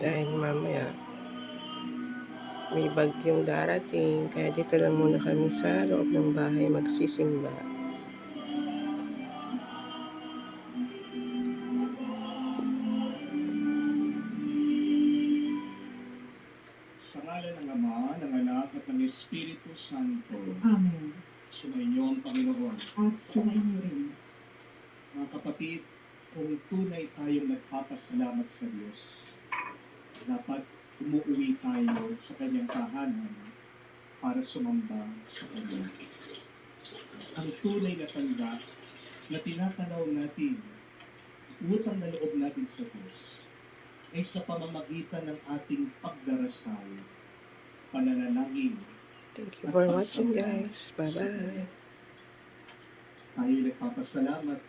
dahil mamaya may bagyong darating, kaya dito lang muna kami sa loob ng bahay magsisimba. Sa ngalan ng Ama, ng Anak, at ng Espiritu Santo. Amen. Sumainyo ang Panginoon. At sumainyo rin. Mga kapatid, kung tunay tayong nagpapasalamat sa Diyos, dapat umuwi tayo sa Kanyang tahanan para sumamba sa Kanya. Ang tunay na tanda na tinatanaw natin, utang na loob natin sa Diyos, ay sa pamamagitan ng ating pagdarasal, pananalangin. Thank you for watching, guys. Bye-bye. Tayo nagpapasalamat